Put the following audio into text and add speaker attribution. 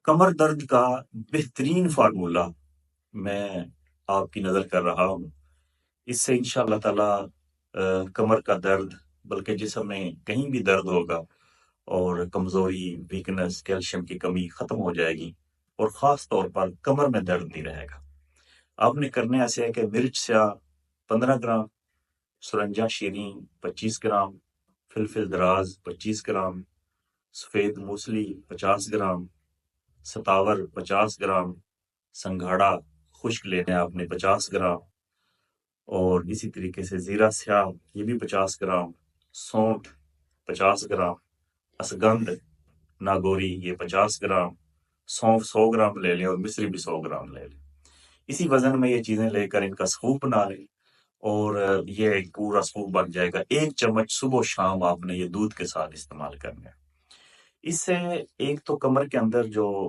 Speaker 1: کمر درد کا بہترین فارمولہ میں آپ کی نظر کر رہا ہوں. اس سے انشاءاللہ تعالی کمر کا درد بلکہ جسم میں کہیں بھی درد ہوگا اور کمزوری، ویکنس، کیلشیم کی کمی ختم ہو جائے گی اور خاص طور پر کمر میں درد نہیں رہے گا. آپ نے کرنے ایسے ہے کہ مرچ سیاہ 15 گرام، سرنجا شیریں 25 گرام، فلفل دراز 25 گرام، سفید موسلی 50 گرام، ستاور 50 گرام، سنگھاڑا خشک لینا ہے آپ نے 50 گرام، اور اسی طریقے سے زیرہ سیاہ یہ بھی 50 گرام، سونٹ 50 گرام، اسگند ناگوری یہ 50 گرام، سونف 100 گرام لے لیں اور مصری بھی 100 گرام لے لیں. اسی وزن میں یہ چیزیں لے کر ان کا سکوپ بنا لیں اور یہ ایک پورا سکوپ بن جائے گا. 1 چمچ صبح و شام آپ نے یہ دودھ کے ساتھ استعمال کرنا ہے. اس سے ایک تو کمر کے اندر جو